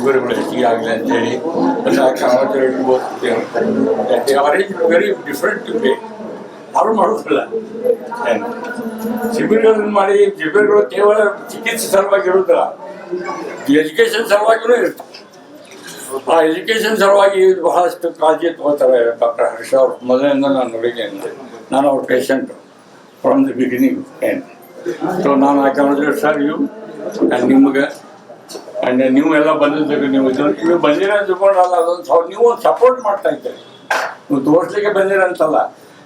ಶಿಬಿರಗಳು ಹೆಚ್ಚಿಗೆ ಆಗಲಿ ಅಂತೇಳಿ ವೆರಿ ಡಿಫ್ರೆಂಟ್ ವೇ ಅವ್ರು ಮಾಡೋದಿಲ್ಲ. ಶಿಬಿರಗಳನ್ನು ಮಾಡಿ ಶಿಬಿರಗಳು ಕೇವಲ ಚಿಕಿತ್ಸೆ ಸಲುವಾಗಿ ಇರುವುದಿಲ್ಲ, ಎಜುಕೇಷನ್ ಸಲುವಾಗಿಯೂ ಇರುತ್ತೆ. ಆ ಎಜುಕೇಷನ್ ಸಲುವಾಗಿ ಬಹಳಷ್ಟು ಕಾಳಜಿ ತಗೋತಾರೆ ಡಾಕ್ಟರ್ ಹರ್ಷ ಅವರು. ಮೊದಲಿನಿಂದ ನಾನು ನೋಡಿದ್ದೇನೆ, ನಾನು ಅವ್ರ patient from the beginning. So ನಾನು I congratulate sir you and ನಿಮ್ಗೆ ಆ್ಯಂಡ್ ನೀವು ಎಲ್ಲ ಬಂದಿದ್ದಕ್ಕೆ ನೀವು ಬಂದಿರ ತಿಳ್ಕೊಂಡಲ್ಲ, ಅದೊಂದು ನೀವು ಒಂದು ಸಪೋರ್ಟ್ ಮಾಡ್ತಾ ಇದ್ದೀರಿ. ನೀವು ತೋರಿಸ್ಲಿಕ್ಕೆ ಬಂದಿರಂತಲ್ಲ,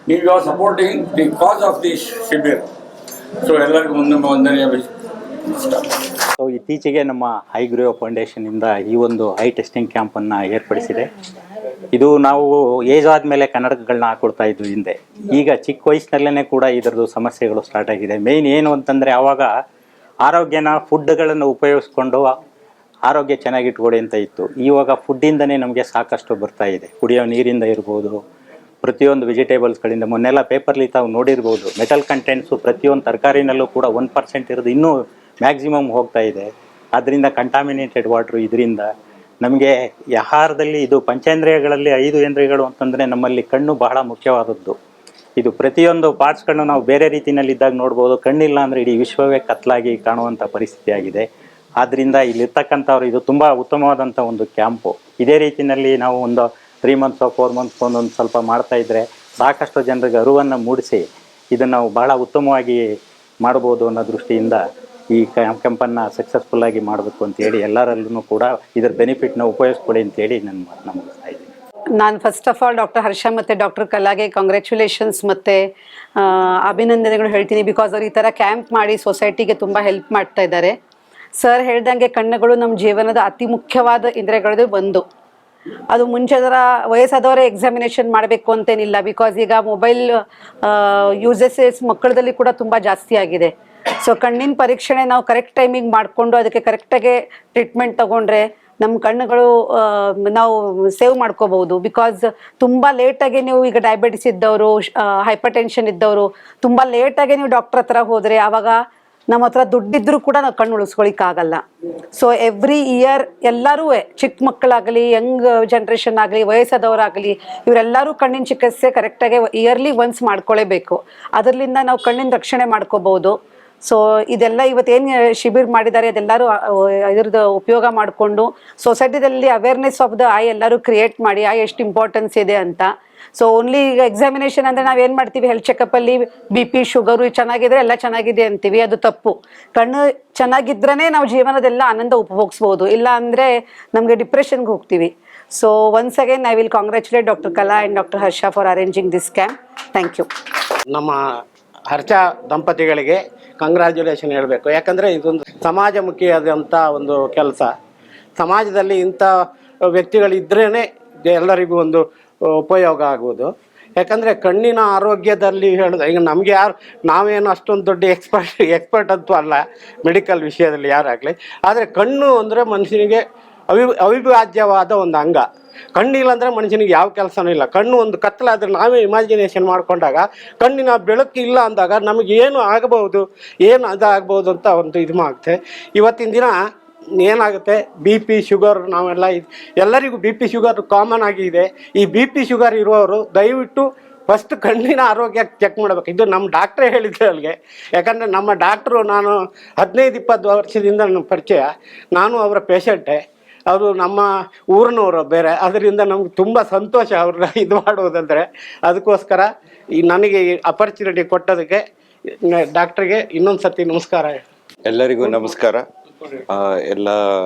ನೀವು you are supporting the cause of the shibir. So ಎಲ್ಲರಿಗೂ ವಂದನೆಯ ಸೊ ಇತ್ತೀಚೆಗೆ ನಮ್ಮ ಹೈಗ್ರೀವ್ ಫೌಂಡೇಶನಿಂದ ಈ ಒಂದು ಐ ಟೆಸ್ಟಿಂಗ್ ಕ್ಯಾಂಪನ್ನು ಏರ್ಪಡಿಸಿದೆ. ಇದು ನಾವು ಏಜ್ ಆದಮೇಲೆ ಕನ್ನಡಕಗಳನ್ನ ಹಾಕೊಡ್ತಾ ಇದ್ವಿ ಹಿಂದೆ. ಈಗ ಚಿಕ್ಕ ವಯಸ್ಸಿನಲ್ಲೇ ಕೂಡ ಇದರದ್ದು ಸಮಸ್ಯೆಗಳು ಸ್ಟಾರ್ಟ್ ಆಗಿದೆ. ಮೇಯ್ನ್ ಏನು ಅಂತಂದರೆ ಆವಾಗ ಆರೋಗ್ಯನ ಫುಡ್ಗಳನ್ನು ಉಪಯೋಗಿಸ್ಕೊಂಡು ಆರೋಗ್ಯ ಚೆನ್ನಾಗಿಟ್ಕೊಡಿ ಅಂತ ಇತ್ತು. ಇವಾಗ ಫುಡ್ಡಿಂದನೇ ನಮಗೆ ಸಾಕಷ್ಟು ಬರ್ತಾ ಇದೆ. ಕುಡಿಯೋ ನೀರಿಂದ ಇರ್ಬೋದು, ಪ್ರತಿಯೊಂದು ವೆಜಿಟೇಬಲ್ಸ್ಗಳಿಂದ. ಮೊನ್ನೆಲ್ಲ ಪೇಪರ್ಲಿ ತಾವು ನೋಡಿರ್ಬೋದು, ಮೆಟಲ್ ಕಂಟೆಂಟ್ಸು ಪ್ರತಿಯೊಂದು ತರಕಾರಿನಲ್ಲೂ ಕೂಡ 1% ಇರೋದು ಇನ್ನೂ ಮ್ಯಾಕ್ಸಿಮಮ್ ಹೋಗ್ತಾ ಇದೆ. ಅದರಿಂದ ಕಂಟಾಮಿನೇಟೆಡ್ ವಾಟ್ರು. ಇದರಿಂದ ನಮಗೆ ಆಹಾರದಲ್ಲಿ ಇದು ಪಂಚೇಂದ್ರಿಯಗಳಲ್ಲಿ 5 ಇಂದ್ರಿಯಗಳು ಅಂತಂದರೆ ನಮ್ಮಲ್ಲಿ ಕಣ್ಣು ಬಹಳ ಮುಖ್ಯವಾದದ್ದು. ಇದು ಪ್ರತಿಯೊಂದು ಪಾರ್ಟ್ಸ್ಗಳನ್ನು ನಾವು ಬೇರೆ ರೀತಿಯಲ್ಲಿದ್ದಾಗ ನೋಡ್ಬೋದು. ಕಣ್ಣಿಲ್ಲ ಅಂದರೆ ಇಡೀ ವಿಶ್ವವೇ ಕತ್ತಲಾಗಿ ಕಾಣುವಂಥ ಪರಿಸ್ಥಿತಿ ಆಗಿದೆ. ಆದ್ದರಿಂದ ಇಲ್ಲಿರ್ತಕ್ಕಂಥವ್ರು ಇದು ತುಂಬ ಉತ್ತಮವಾದಂಥ ಒಂದು ಕ್ಯಾಂಪು. ಇದೇ ರೀತಿಯಲ್ಲಿ ನಾವು ಒಂದು 3 ಮಂತ್ಸ್ 4 ಮಂತ್ಸ್ ಒಂದೊಂದು ಸ್ವಲ್ಪ ಮಾಡ್ತಾಯಿದ್ರೆ ಸಾಕಷ್ಟು ಜನರಿಗೆ ಅರಿವನ್ನು ಮೂಡಿಸಿ ಇದನ್ನು ನಾವು ಭಾಳ ಉತ್ತಮವಾಗಿ ಮಾಡ್ಬೋದು ಅನ್ನೋ ದೃಷ್ಟಿಯಿಂದ ಈ ಕ್ಯಾಂಪನ್ನು ಸಕ್ಸಸ್ಫುಲ್ಲಾಗಿ ಮಾಡಬೇಕು ಅಂತೇಳಿ ಎಲ್ಲರಲ್ಲೂ ಕೂಡ ಇದರ ಬೆನಿಫಿಟ್ನ ಉಪಯೋಗಿಸ್ಕೊಳ್ಳಿ ಅಂತೇಳಿ ನಾನು ಮಾತನ್ನ ಮುಗಿಸ್ತಾ ಇದ್ದೀನಿ. ನಾನು ಫಸ್ಟ್ ಆಫ್ ಆಲ್ ಡಾಕ್ಟರ್ ಹರ್ಷ ಮತ್ತು ಡಾಕ್ಟರ್ ಕಲಾಗೆ ಕಂಗ್ರ್ಯಾಚುಲೇಷನ್ಸ್ ಮತ್ತು ಅಭಿನಂದನೆಗಳು ಹೇಳ್ತೀನಿ. ಬಿಕಾಸ್ ಅವ್ರು ಈ ಥರ ಕ್ಯಾಂಪ್ ಮಾಡಿ ಸೊಸೈಟಿಗೆ ತುಂಬ ಹೆಲ್ಪ್ ಮಾಡ್ತಾ ಇದ್ದಾರೆ. ಸರ್ ಹೇಳ್ದಂಗೆ ಕಣ್ಣುಗಳು ನಮ್ಮ ಜೀವನದ ಅತಿ ಮುಖ್ಯವಾದ ಇಂದ್ರಿಯಗಳದ್ದು ಒಂದು. ಅದು ಮುಂಚೆ ಥರ ವಯಸ್ಸಾದವರೇ ಎಕ್ಸಾಮಿನೇಷನ್ ಮಾಡಬೇಕು ಅಂತೇನಿಲ್ಲ. ಬಿಕಾಸ್ ಈಗ ಮೊಬೈಲ್ ಯೂಸೇಜಸ್ ಮಕ್ಕಳದಲ್ಲಿ ಕೂಡ ತುಂಬ ಜಾಸ್ತಿ ಆಗಿದೆ. ಸೊ ಕಣ್ಣಿನ ಪರೀಕ್ಷಣೆ ನಾವು ಕರೆಕ್ಟ್ ಟೈಮಿಗೆ ಮಾಡಿಕೊಂಡು ಅದಕ್ಕೆ ಕರೆಕ್ಟಾಗಿ ಟ್ರೀಟ್ಮೆಂಟ್ ತೊಗೊಂಡ್ರೆ ನಮ್ಮ ಕಣ್ಣುಗಳು ನಾವು ಸೇವ್ ಮಾಡ್ಕೋಬಹುದು. ಬಿಕಾಸ್ ತುಂಬ ಲೇಟಾಗಿ ನೀವು ಈಗ ಡಯಾಬಿಟಿಸ್ ಇದ್ದವರು, ಹೈಪರ್ ಟೆನ್ಷನ್ ಇದ್ದವರು ತುಂಬ ಲೇಟಾಗಿ ನೀವು ಡಾಕ್ಟರ್ ಹತ್ರ ಹೋದರೆ ಆವಾಗ ನಮ್ಮ ಹತ್ರ ದುಡ್ಡಿದ್ರೂ ಕೂಡ ನಾವು ಕಣ್ಣು ಉಳಿಸ್ಕೊಳಿಕ್ಕಾಗಲ್ಲ. ಸೊ ಎವ್ರಿ ಇಯರ್ ಎಲ್ಲರೂ, ಚಿಕ್ಕ ಮಕ್ಕಳಾಗಲಿ, ಯಂಗ್ ಜನ್ರೇಷನ್ ಆಗಲಿ, ವಯಸ್ಸಾದವರಾಗಲಿ, ಇವರೆಲ್ಲರೂ ಕಣ್ಣಿನ ಚಿಕಿತ್ಸೆ ಕರೆಕ್ಟಾಗಿ ಇಯರ್ಲಿ ಒನ್ಸ್ ಮಾಡ್ಕೊಳ್ಳೇಬೇಕು. ಅದರಿಂದ ನಾವು ಕಣ್ಣಿನ ರಕ್ಷಣೆ ಮಾಡ್ಕೋಬಹುದು. ಸೊ ಇದೆಲ್ಲ ಇವತ್ತೇನು ಶಿಬಿರ್ ಮಾಡಿದ್ದಾರೆ ಅದೆಲ್ಲರೂ ಇದ್ರದ್ದು ಉಪಯೋಗ ಮಾಡಿಕೊಂಡು ಸೊಸೈಟಿದಲ್ಲಿ ಅವೇರ್ನೆಸ್ ಆಫ್ ದ ಐ ಎಲ್ಲರೂ ಕ್ರಿಯೇಟ್ ಮಾಡಿ ಐ ಎಷ್ಟು ಇಂಪಾರ್ಟೆನ್ಸ್ ಇದೆ ಅಂತ. ಸೊ ಓನ್ಲಿ ಈಗ ಎಕ್ಸಾಮಿನೇಷನ್ ಅಂದರೆ ನಾವೇನು ಮಾಡ್ತೀವಿ, ಹೆಲ್ತ್ ಚೆಕಪ್ಪಲ್ಲಿ BP ಶುಗರು ಚೆನ್ನಾಗಿದ್ರೆ ಎಲ್ಲ ಚೆನ್ನಾಗಿದೆ ಅಂತೀವಿ. ಅದು ತಪ್ಪು. ಕಣ್ಣು ಚೆನ್ನಾಗಿದ್ರೇ ನಾವು ಜೀವನದೆಲ್ಲ ಆನಂದ ಉಪಭೋಗಿಸ್ಬೋದು. ಇಲ್ಲ ಅಂದರೆ ನಮಗೆ ಡಿಪ್ರೆಷನ್ಗೆ ಹೋಗ್ತೀವಿ. So once again I will congratulate doctor Kala and doctor Harsha for arranging this camp. Thank you. ನಮ್ಮ ಹರ್ಷ ದಂಪತಿಗಳಿಗೆ ಕಂಗ್ರ್ಯಾಚುಲೇಷನ್ ಹೇಳಬೇಕು. ಯಾಕಂದರೆ ಇದೊಂದು ಸಮಾಜಮುಖಿಯಾದಂಥ ಒಂದು ಕೆಲಸ. ಸಮಾಜದಲ್ಲಿ ಇಂಥ ವ್ಯಕ್ತಿಗಳಿದ್ರೇ ಎಲ್ಲರಿಗೂ ಒಂದು ಉಪಯೋಗ ಆಗುವುದು. ಯಾಕಂದರೆ ಕಣ್ಣಿನ ಆರೋಗ್ಯದಲ್ಲಿ ಹೇಳಿದ್ರೆ ಈಗ ನಮಗೆ ನಾವೇನು ಅಷ್ಟೊಂದು ದೊಡ್ಡ ಎಕ್ಸ್ಪರ್ಟ್ ಅಂತೂ ಅಲ್ಲ ಮೆಡಿಕಲ್ ವಿಷಯದಲ್ಲಿ ಯಾರಾಗಲಿ. ಆದರೆ ಕಣ್ಣು ಅಂದರೆ ಮನುಷ್ಯನಿಗೆ ಅವಿಭಾಜ್ಯವಾದ ಒಂದು ಅಂಗ. ಕಣ್ಣಿಲ್ಲ ಅಂದರೆ ಮನುಷ್ಯನಿಗೆ ಯಾವ ಕೆಲಸನೂ ಇಲ್ಲ. ಕಣ್ಣು ಒಂದು ಕತ್ತಲಾದರೆ ನಾವೇ ಇಮ್ಯಾಜಿನೇಷನ್ ಮಾಡಿಕೊಂಡಾಗ ಕಣ್ಣಿನ ಬೆಳಕು ಇಲ್ಲ ಅಂದಾಗ ನಮಗೆ ಏನು ಆಗಬಹುದು, ಏನು ಅದಾಗ್ಬೋದು ಅಂತ ಒಂದು ಇದು ಆಗುತ್ತೆ. ಇವತ್ತಿನ ದಿನ ಏನಾಗುತ್ತೆ, BP ಶುಗರ್ ನಾವೆಲ್ಲ ಎಲ್ಲರಿಗೂ BP ಶುಗರ್ ಕಾಮನ್ ಆಗಿದೆ. ಈ BP ಶುಗರ್ ಇರುವವರು ದಯವಿಟ್ಟು ಫಸ್ಟ್ ಕಣ್ಣಿನ ಆರೋಗ್ಯ ಚೆಕ್ ಮಾಡಬೇಕು. ಇದು ನಮ್ಮ ಡಾಕ್ಟ್ರೇ ಹೇಳಿದ್ರು ಅಲ್ಲಿಗೆ. ಯಾಕಂದರೆ ನಮ್ಮ ಡಾಕ್ಟ್ರು ನಾನು 15-20 ವರ್ಷದಿಂದ ನನ್ನ ಪರಿಚಯ. ನಾನು ಅವರ ಪೇಷಂಟೇ. ಅವರು ನಮ್ಮ ಊರಿನವರು ಬೇರೆ. ಅದರಿಂದ ನಮ್ಗೆ ತುಂಬ ಸಂತೋಷ ಅವ್ರನ್ನ ಇದು ಮಾಡೋದಂದರೆ. ಅದಕ್ಕೋಸ್ಕರ ಈ ನನಗೆ ಈ ಅಪರ್ಚುನಿಟಿ ಕೊಟ್ಟೋದಕ್ಕೆ ಡಾಕ್ಟ್ರಿಗೆ ಇನ್ನೊಂದು ಸರ್ತಿ ನಮಸ್ಕಾರ. ಎಲ್ಲರಿಗೂ ನಮಸ್ಕಾರ. ಎಲ್ಲ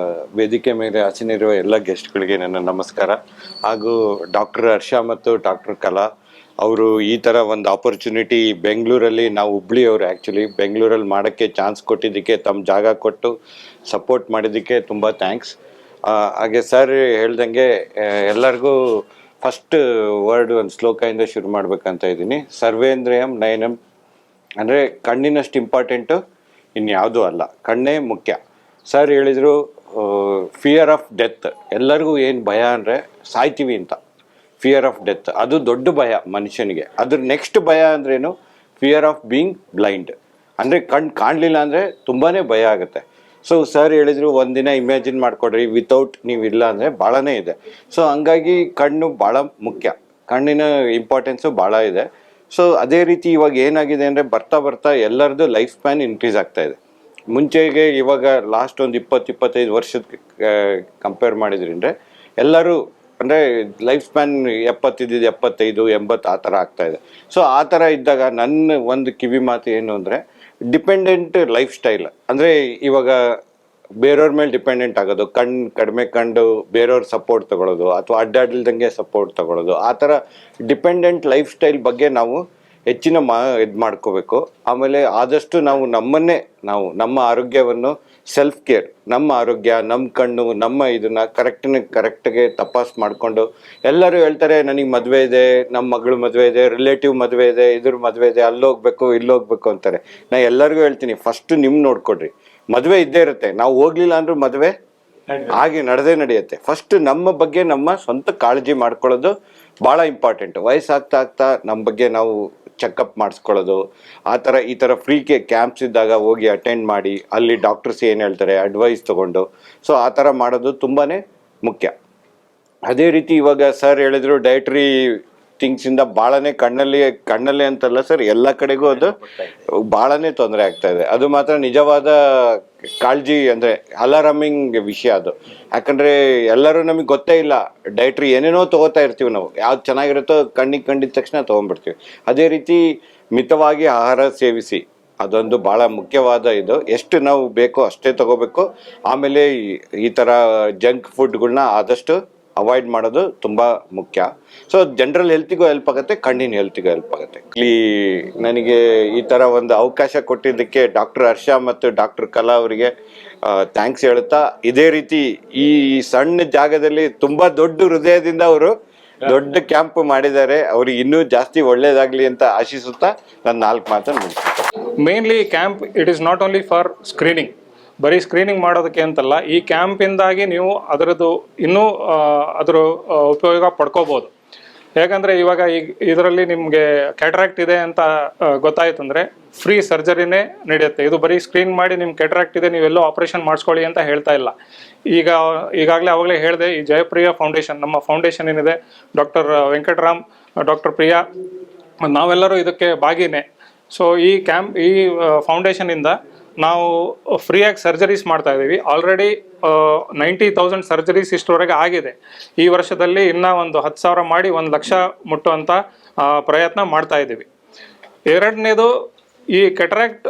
ವೇದಿಕೆ ಮೇಲೆ ಆಸೀನರಿರುವ ಎಲ್ಲ ಗೆಸ್ಟ್ಗಳಿಗೆ ನನ್ನ ನಮಸ್ಕಾರ. ಹಾಗೂ ಡಾಕ್ಟರ್ ಹರ್ಷ ಮತ್ತು ಡಾಕ್ಟರ್ ಕಲಾ ಅವರು ಈ ಥರ ಒಂದು ಆಪರ್ಚುನಿಟಿ ಬೆಂಗಳೂರಲ್ಲಿ, ನಾವು ಹುಬ್ಳಿಯವರು ಆ್ಯಕ್ಚುಲಿ ಬೆಂಗಳೂರಲ್ಲಿ ಮಾಡೋಕ್ಕೆ ಚಾನ್ಸ್ ಕೊಟ್ಟಿದ್ದಕ್ಕೆ, ತಮ್ಮ ಜಾಗ ಕೊಟ್ಟು ಸಪೋರ್ಟ್ ಮಾಡಿದ್ದಕ್ಕೆ ತುಂಬ ಥ್ಯಾಂಕ್ಸ್. ಹಾಗೆ ಸರ್ ಹೇಳ್ದಂಗೆ ಎಲ್ಲರಿಗೂ ಫಸ್ಟ್ ವರ್ಡ್ ಒಂದು ಶ್ಲೋಕದಿಂದ ಶುರು ಮಾಡ್ಬೇಕಂತ ಇದ್ದೀನಿ. ಸರ್ವೇಂದ್ರಿಯಂ ನಯನಂ ಅಂದರೆ ಕಣ್ಣಿನಷ್ಟು ಇಂಪಾರ್ಟೆಂಟು ಇನ್ಯಾವುದೂ ಅಲ್ಲ, ಕಣ್ಣೇ ಮುಖ್ಯ. ಸರ್ ಹೇಳಿದರು ಫಿಯರ್ ಆಫ್ ಡೆತ್. ಎಲ್ಲರಿಗೂ ಏನು ಭಯ ಅಂದರೆ ಸಾಯ್ತೀವಿ ಅಂತ, ಫಿಯರ್ ಆಫ್ ಡೆತ್. ಅದು ದೊಡ್ಡ ಭಯ ಮನುಷ್ಯನಿಗೆ. ಅದ್ರ ನೆಕ್ಸ್ಟ್ ಭಯ ಅಂದ್ರೇನು, ಫಿಯರ್ ಆಫ್ ಬೀಯಿಂಗ್ ಬ್ಲೈಂಡ್. ಅಂದರೆ ಕಣ್ಣು ಕಾಣಲಿಲ್ಲ ಅಂದರೆ ತುಂಬಾ ಭಯ ಆಗುತ್ತೆ. ಸೊ ಸರ್ ಹೇಳಿದ್ರು ಒಂದಿನ ಇಮ್ಯಾಜಿನ್ ಮಾಡ್ಕೊಡ್ರಿ ವಿತೌಟ್ ನೀವು ಇಲ್ಲ ಅಂದರೆ ಭಾಳನೇ ಇದೆ. ಸೊ ಹಂಗಾಗಿ ಕಣ್ಣು ಭಾಳ ಮುಖ್ಯ, ಕಣ್ಣಿನ ಇಂಪಾರ್ಟೆನ್ಸು ಭಾಳ ಇದೆ. ಸೊ ಅದೇ ರೀತಿ ಇವಾಗ ಏನಾಗಿದೆ ಅಂದರೆ ಬರ್ತಾ ಬರ್ತಾ ಎಲ್ಲರದ್ದು ಲೈಫ್ ಸ್ಪ್ಯಾನ್ ಇನ್ಕ್ರೀಸ್ ಆಗ್ತಾ ಇದೆ. ಮುಂಚೆಗೆ ಇವಾಗ ಲಾಸ್ಟ್ ಒಂದು 20-25 ವರ್ಷದ ಕಂಪೇರ್ ಮಾಡಿದ್ರಿಂದ ಎಲ್ಲರೂ ಅಂದರೆ ಲೈಫ್ ಸ್ಪ್ಯಾನ್ 70 75 80 ಆ ಥರ ಆಗ್ತಾ ಇದೆ. ಸೊ ಆ ಥರ ಇದ್ದಾಗ ನನ್ನ ಒಂದು ಕಿವಿ ಮಾತು ಏನು ಅಂದರೆ ಡಿಪೆಂಡೆಂಟ್ ಲೈಫ್ ಸ್ಟೈಲ್, ಅಂದರೆ ಇವಾಗ ಬೇರೆಯವ್ರ ಮೇಲೆ ಡಿಪೆಂಡೆಂಟ್ ಆಗೋದು, ಕಡಿಮೆ ಕಂಡು ಬೇರೆಯವ್ರ ಸಪೋರ್ಟ್ ತಗೊಳ್ಳೋದು ಅಥವಾ ಅಡ್ಡಾಡ್ಲ್ದಂಗೆ ಸಪೋರ್ಟ್ ತಗೊಳ್ಳೋದು, ಆ ಥರ ಡಿಪೆಂಡೆಂಟ್ ಲೈಫ್ ಸ್ಟೈಲ್ ಬಗ್ಗೆ ನಾವು ಹೆಚ್ಚಿನ ಇದು ಮಾಡ್ಕೋಬೇಕು. ಆಮೇಲೆ ಆದಷ್ಟು ನಾವು ನಮ್ಮ ಆರೋಗ್ಯವನ್ನು ಸೆಲ್ಫ್ ಕೇರ್, ನಮ್ಮ ಆರೋಗ್ಯ, ನಮ್ಮ ಕಣ್ಣು, ನಮ್ಮ ಇದನ್ನ ಕರೆಕ್ಟ್ಗೆ ತಪಾಸ್ ಮಾಡಿಕೊಂಡು, ಎಲ್ಲರೂ ಹೇಳ್ತಾರೆ ನನಗೆ ಮದುವೆ ಇದೆ, ನಮ್ಮ ಮಗಳು ಮದುವೆ ಇದೆ, ರಿಲೇಟಿವ್ ಮದುವೆ ಇದೆ, ಇದ್ರ ಮದುವೆ ಇದೆ, ಅಲ್ಲೋಗ್ಬೇಕು ಇಲ್ಲೋಗ್ಬೇಕು ಅಂತಾರೆ. ನಾ ಎಲ್ಲರಿಗೂ ಹೇಳ್ತೀನಿ, ಫಸ್ಟ್ ನೋಡ್ಕೊಡ್ರಿ. ಮದುವೆ ಇದ್ದೇ ಇರುತ್ತೆ, ನಾವು ಹೋಗ್ಲಿಲ್ಲ ಅಂದ್ರೂ ಮದುವೆ ಹಾಗೆ ನಡೆಯುತ್ತೆ. ಫಸ್ಟ್ ನಮ್ಮ ಬಗ್ಗೆ ನಮ್ಮ ಸ್ವಂತ ಕಾಳಜಿ ಮಾಡ್ಕೊಳ್ಳೋದು ಭಾಳ ಇಂಪಾರ್ಟೆಂಟ್. ವಯಸ್ಸಾಗ್ತಾ ನಮ್ಮ ಬಗ್ಗೆ ನಾವು ಚೆಕಪ್ ಮಾಡಿಸ್ಕೊಳ್ಳೋದು, ಈ ಥರ ಫ್ರೀ ಕ್ಯಾಂಪ್ಸ್ ಇದ್ದಾಗ ಹೋಗಿ ಅಟೆಂಡ್ ಮಾಡಿ ಅಲ್ಲಿ ಡಾಕ್ಟರ್ಸ್ ಏನು ಹೇಳ್ತಾರೆ ಅಡ್ವೈಸ್ ತೊಗೊಂಡು, ಸೊ ಆ ಥರ ಮಾಡೋದು ತುಂಬಾ ಮುಖ್ಯ. ಅದೇ ರೀತಿ ಇವಾಗ ಸರ್ ಹೇಳಿದ್ರು ಡಯಟ್ರಿ ಥಿಂಗ್ಸಿಂದ ಭಾಳನೇ ಕಣ್ಣಲ್ಲಿ ಅಂತಲ್ಲ ಸರ್, ಎಲ್ಲ ಕಡೆಗೂ ಅದು ಭಾಳನೇ ತೊಂದರೆ ಆಗ್ತಾ ಇದೆ. ಅದು ಮಾತ್ರ ನಿಜವಾದ ಕಾಳಜಿ, ಅಂದರೆ ಅಲಾರಾಮಿಂಗ್ ವಿಷಯ ಅದು. ಯಾಕಂದರೆ ಎಲ್ಲರೂ ನಮಗೆ ಗೊತ್ತೇ ಇಲ್ಲ, ಡಯಟ್ರಿ ಏನೇನೋ ತೊಗೋತಾ ಇರ್ತೀವಿ ನಾವು, ಯಾವ್ದು ಚೆನ್ನಾಗಿರುತ್ತೋ ಕಂಡಿದ ತಕ್ಷಣ ತೊಗೊಂಡ್ಬಿಡ್ತೀವಿ. ಅದೇ ರೀತಿ ಮಿತವಾಗಿ ಆಹಾರ ಸೇವಿಸಿ, ಅದೊಂದು ಭಾಳ ಮುಖ್ಯವಾದ ಇದು. ಎಷ್ಟು ನಾವು ಬೇಕೋ ಅಷ್ಟೇ ತಗೋಬೇಕು. ಆಮೇಲೆ ಈ ಥರ ಜಂಕ್ ಫುಡ್ಗಳನ್ನ ಆದಷ್ಟು ಅವಾಯ್ಡ್ ಮಾಡೋದು ತುಂಬ ಮುಖ್ಯ. ಸೊ ಜನರಲ್ ಹೆಲ್ತಿಗೂ ಹೆಲ್ಪ್ ಆಗುತ್ತೆ, ಕಣ್ಣಿನ ಹೆಲ್ತಿಗೂ ಹೆಲ್ಪ್ ಆಗುತ್ತೆ. ಇಲ್ಲಿ ನನಗೆ ಈ ಥರ ಒಂದು ಅವಕಾಶ ಕೊಟ್ಟಿದ್ದಕ್ಕೆ ಡಾಕ್ಟರ್ ಹರ್ಷ ಮತ್ತು ಡಾಕ್ಟರ್ ಕಲಾ ಅವರಿಗೆ ಥ್ಯಾಂಕ್ಸ್ ಹೇಳುತ್ತಾ, ಇದೇ ರೀತಿ ಈ ಸಣ್ಣ ಜಾಗದಲ್ಲಿ ತುಂಬ ದೊಡ್ಡ ಹೃದಯದಿಂದ ಅವರು ದೊಡ್ಡ ಕ್ಯಾಂಪ್ ಮಾಡಿದ್ದಾರೆ. ಅವ್ರಿಗೆ ಇನ್ನೂ ಜಾಸ್ತಿ ಒಳ್ಳೇದಾಗಲಿ ಅಂತ ಆಶಿಸುತ್ತಾ ನಾನು 4 ಮಾತನ್ನು ಮುಗಿಸ್ತೀನಿ. Mainly camp it is not only for screening, ಬರೀ ಸ್ಕ್ರೀನಿಂಗ್ ಮಾಡೋದಕ್ಕೆ ಅಂತಲ್ಲ, ಈ ಕ್ಯಾಂಪಿಂದಾಗಿ ನೀವು ಅದರದ್ದು ಇನ್ನೂ ಅದರ ಉಪಯೋಗ ಪಡ್ಕೋಬೋದು. ಹೇಗಂದರೆ ಇವಾಗ ಇದರಲ್ಲಿ ನಿಮಗೆ ಕ್ಯಾಟ್ರಾಕ್ಟ್ ಇದೆ ಅಂತ ಗೊತ್ತಾಯ್ತು ಅಂದರೆ ಫ್ರೀ ಸರ್ಜರಿನೇ ನಡೆಯುತ್ತೆ. ಇದು ಬರೀ ಸ್ಕ್ರೀನ್ ಮಾಡಿ ನಿಮ್ಗೆ ಕ್ಯಾಟ್ರಾಕ್ಟ್ ಇದೆ ನೀವೆಲ್ಲೋ ಆಪ್ರೇಷನ್ ಮಾಡಿಸ್ಕೊಳ್ಳಿ ಅಂತ ಹೇಳ್ತಾ ಇಲ್ಲ. ಆವಾಗಲೇ ಹೇಳಿದೆ, ಈ ಜಯಪ್ರಿಯ ಫೌಂಡೇಶನ್, ನಮ್ಮ ಫೌಂಡೇಶನ್ ಏನಿದೆ, ಡಾಕ್ಟರ್ ವೆಂಕಟರಾಮ್, ಡಾಕ್ಟರ್ ಪ್ರಿಯಾ, ನಾವೆಲ್ಲರೂ ಇದಕ್ಕೆ ಭಾಗಿನೇ. ಸೊ ಈ ಫೌಂಡೇಶನಿಂದ ನಾವು ಫ್ರೀಯಾಗಿ ಸರ್ಜರೀಸ್ ಮಾಡ್ತಾ ಇದ್ದೀವಿ. ಆಲ್ರೆಡಿ 90,000 ಸರ್ಜರೀಸ್ ಇಷ್ಟರವರೆಗೆ ಆಗಿದೆ. ಈ ವರ್ಷದಲ್ಲಿ ಇನ್ನೂ ಒಂದು 10,000 ಮಾಡಿ 1 ಲಕ್ಷ ಮುಟ್ಟುವಂಥ ಪ್ರಯತ್ನ ಮಾಡ್ತಾ ಇದ್ದೀವಿ. ಎರಡನೇದು, ಈ ಕೆಟ್ರಾಕ್ಟ್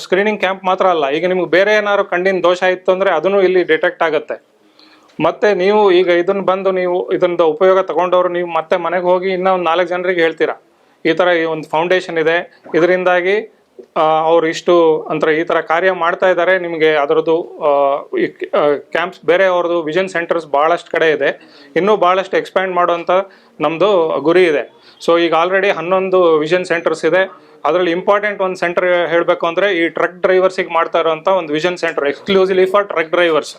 ಸ್ಕ್ರೀನಿಂಗ್ ಕ್ಯಾಂಪ್ ಮಾತ್ರ ಅಲ್ಲ, ಈಗ ನಿಮ್ಗೆ ಬೇರೆ ಏನಾದ್ರು ಕಣ್ಣಿನ ದೋಷ ಇತ್ತು ಅಂದರೆ ಅದನ್ನು ಇಲ್ಲಿ ಡಿಟೆಕ್ಟ್ ಆಗುತ್ತೆ. ಮತ್ತು ನೀವು ಈಗ ಇದನ್ನ ಉಪಯೋಗ ತಗೊಂಡವರು ನೀವು ಮತ್ತೆ ಮನೆಗೆ ಹೋಗಿ ಇನ್ನೂ ಒಂದು 4 ಜನರಿಗೆ ಹೇಳ್ತೀರಾ, ಈ ಥರ ಈ ಒಂದು ಫೌಂಡೇಶನ್ ಇದೆ, ಇದರಿಂದಾಗಿ ಅವ್ರು ಇಷ್ಟು ಅಂದ್ರೆ ಈ ಥರ ಕಾರ್ಯ ಮಾಡ್ತಾ ಇದ್ದಾರೆ. ನಿಮಗೆ ಅದರದ್ದು ಕ್ಯಾಂಪ್ಸ್ ಬೇರೆ ಅವ್ರದ್ದು ವಿಷನ್ ಸೆಂಟರ್ಸ್ ಭಾಳಷ್ಟು ಕಡೆ ಇದೆ, ಇನ್ನೂ ಭಾಳಷ್ಟು ಎಕ್ಸ್ಪ್ಯಾಂಡ್ ಮಾಡುವಂಥ ನಮ್ಮದು ಗುರಿ ಇದೆ. ಸೊ ಈಗ ಆಲ್ರೆಡಿ 11 ವಿಷನ್ ಸೆಂಟರ್ಸ್ ಇದೆ. ಅದರಲ್ಲಿ ಇಂಪಾರ್ಟೆಂಟ್ ಒಂದು ಸೆಂಟರ್ ಹೇಳಬೇಕು ಅಂದರೆ ಈ ಟ್ರಕ್ ಡ್ರೈವರ್ಸಿಗೆ ಮಾಡ್ತಾ ಇರೋಂಥ ಒಂದು vision centre exclusively for truck drivers,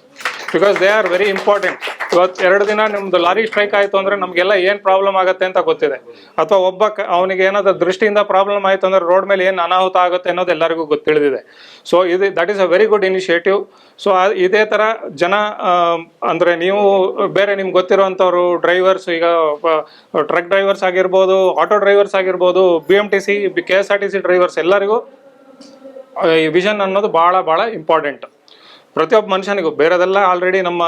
because they are very important. ಇವತ್ತು 2 ದಿನ ನಿಮ್ಮದು ಲಾರಿ ಸ್ಟ್ರೈಕ್ ಆಯಿತು ಅಂದರೆ ನಮಗೆಲ್ಲ ಏನು ಪ್ರಾಬ್ಲಮ್ ಆಗುತ್ತೆ ಅಂತ ಗೊತ್ತಿದೆ. ಅಥವಾ ಅವನಿಗೆ ಏನಾದರೂ ದೃಷ್ಟಿಯಿಂದ ಪ್ರಾಬ್ಲಮ್ ಆಯಿತು ಅಂದರೆ ರೋಡ್ ಮೇಲೆ ಏನು ಅನಾಹುತ ಆಗುತ್ತೆ ಅನ್ನೋದು ಎಲ್ಲರಿಗೂ ತಿಳಿದಿದೆ. So that is a very good initiative. So ಇದೇ ಥರ ಜನ ಅಂದರೆ ನೀವು ಬೇರೆ ನಿಮ್ಗೆ ಗೊತ್ತಿರೋವಂಥವ್ರು ಡ್ರೈವರ್ಸ್, ಈಗ ಟ್ರಕ್ ಡ್ರೈವರ್ಸ್ ಆಗಿರ್ಬೋದು, ಆಟೋ ಡ್ರೈವರ್ಸ್ ಆಗಿರ್ಬೋದು, BMTC, KSRTC ಡ್ರೈವರ್ಸ್, ಎಲ್ಲರಿಗೂ ಈ ವಿಷನ್ ಅನ್ನೋದು ಭಾಳ ಇಂಪಾರ್ಟೆಂಟ್. ಪ್ರತಿಯೊಬ್ಬ ಮನುಷ್ಯನಿಗೂ. ಬೇರೆದೆಲ್ಲ ಆಲ್ರೆಡಿ ನಮ್ಮ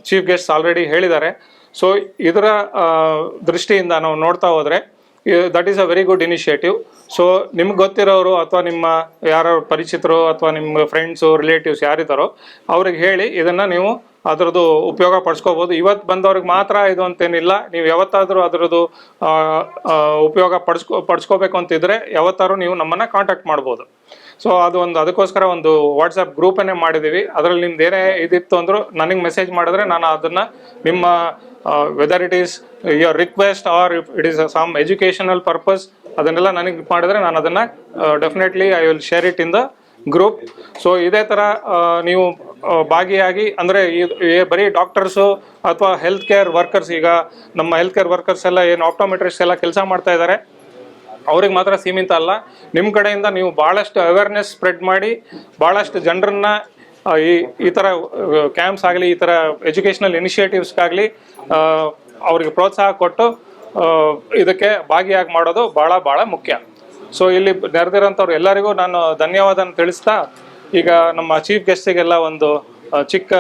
ಚೀಫ್ ಗೆಸ್ಟ್ ಆಲ್ರೆಡಿ ಹೇಳಿದ್ದಾರೆ. ಸೊ ಇದರ ದೃಷ್ಟಿಯಿಂದ ನಾವು ನೋಡ್ತಾ ಹೋದರೆ that is a very good initiative. So ನಿಮ್ಗೆ ಗೊತ್ತಿರೋರು ಅಥವಾ ನಿಮ್ಮ ಯಾರು ಪರಿಚಿತರು ಅಥವಾ ನಿಮ್ಮ ಫ್ರೆಂಡ್ಸು ರಿಲೇಟಿವ್ಸ್ ಯಾರಿದ್ದಾರೋ ಅವ್ರಿಗೆ ಹೇಳಿ ಇದನ್ನು ನೀವು ಅದರದ್ದು ಉಪಯೋಗ ಪಡಿಸ್ಕೋಬೋದು. ಇವತ್ತು ಬಂದವ್ರಿಗೆ ಮಾತ್ರ ಇದು ಅಂತೇನಿಲ್ಲ, ನೀವು ಯಾವತ್ತಾದರೂ ಅದರದ್ದು ಉಪಯೋಗ ಪಡಿಸ್ಕೋಬೇಕು ಅಂತಿದ್ರೆ ಯಾವತ್ತಾದ್ರೂ ನೀವು ನಮ್ಮನ್ನು ಕಾಂಟ್ಯಾಕ್ಟ್ ಮಾಡ್ಬೋದು. ಸೊ ಅದಕ್ಕೋಸ್ಕರ ಒಂದು ವಾಟ್ಸಪ್ ಗ್ರೂಪನ್ನೇ ಮಾಡಿದ್ದೀವಿ. ಅದರಲ್ಲಿ ನಿಮ್ದು ಏನೇ ಇದಿತ್ತು ಅಂದರೂ ನನಗೆ ಮೆಸೇಜ್ ಮಾಡಿದ್ರೆ ನಾನು ಅದನ್ನು ನಿಮ್ಮ whether it is your request or it is some educational purpose, ಅದನ್ನೆಲ್ಲ ನನಗೆ ಮಾಡಿದ್ರೆ ನಾನು ಅದನ್ನು definitely I will share it in the group. So ಇದೇ ಥರ ನೀವು ಭಾಗಿಯಾಗಿ, ಅಂದರೆ ಬರೀ ಡಾಕ್ಟರ್ಸು ಅಥವಾ ಹೆಲ್ತ್ ಕೇರ್ ವರ್ಕರ್ಸ್, ಈಗ ನಮ್ಮ ಹೆಲ್ತ್ ಕೇರ್ ವರ್ಕರ್ಸ್ ಎಲ್ಲ ಏನು ಆಪ್ಟೋಮೆಟ್ರಿಸ್ಟ್ ಎಲ್ಲ ಕೆಲಸ ಮಾಡ್ತಾ ಇದ್ದಾರೆ ಅವ್ರಿಗೆ ಮಾತ್ರ ಸೀಮಿತ ಅಲ್ಲ. ನಿಮ್ಮ ಕಡೆಯಿಂದ ನೀವು ಭಾಳಷ್ಟು ಅವೇರ್ನೆಸ್ ಸ್ಪ್ರೆಡ್ ಮಾಡಿ ಭಾಳಷ್ಟು ಜನರನ್ನ ಈ ಥರ ಕ್ಯಾಂಪ್ಸ್ ಆಗಲಿ, ಈ ಥರ ಎಜುಕೇಷನಲ್ ಇನಿಷಿಯೇಟಿವ್ಸ್ಗಾಗಲಿ ಅವ್ರಿಗೆ ಪ್ರೋತ್ಸಾಹ ಕೊಟ್ಟು ಇದಕ್ಕೆ ಭಾಗಿಯಾಗಿ ಮಾಡೋದು ಭಾಳ ಮುಖ್ಯ. ಸೊ ಇಲ್ಲಿ ನೆರೆದಿರೋಂಥವ್ರು ಎಲ್ಲರಿಗೂ ನಾನು ಧನ್ಯವಾದನ ತಿಳಿಸ್ತಾ, ಈಗ ನಮ್ಮ ಚೀಫ್ ಗೆಸ್ಟಿಗೆಲ್ಲ ಒಂದು ಚಿಕ್ಕ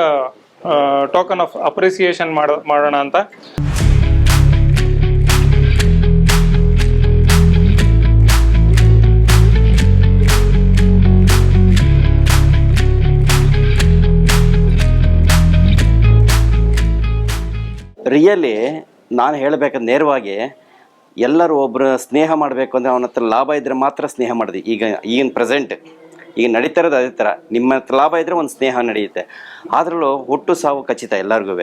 ಟೋಕನ್ ಆಫ್ ಅಪ್ರಿಸಿಯೇಷನ್ ಮಾಡೋಣ ಅಂತ. ರಿಯಲಿ ನಾನು ಹೇಳಬೇಕಂದ್ರೆ ನೇರವಾಗಿ ಎಲ್ಲರೂ ಒಬ್ಬರು ಸ್ನೇಹ ಮಾಡಬೇಕು ಅಂದರೆ ಅವನ ಹತ್ರ ಲಾಭ ಇದ್ದರೆ ಮಾತ್ರ ಸ್ನೇಹ ಮಾಡಿದೆ. ಈಗಿನ ಪ್ರೆಸೆಂಟ್ ಈಗ ನಡೀತಾ ಇರೋದು ಅದೇ ಥರ, ನಿಮ್ಮ ಹತ್ರ ಲಾಭ ಇದ್ದರೆ ಒಂದು ಸ್ನೇಹ ನಡೆಯುತ್ತೆ. ಆದ್ರಲ್ಲೂ ಹುಟ್ಟು ಸಾವು ಖಚಿತ ಎಲ್ಲರಿಗೂ.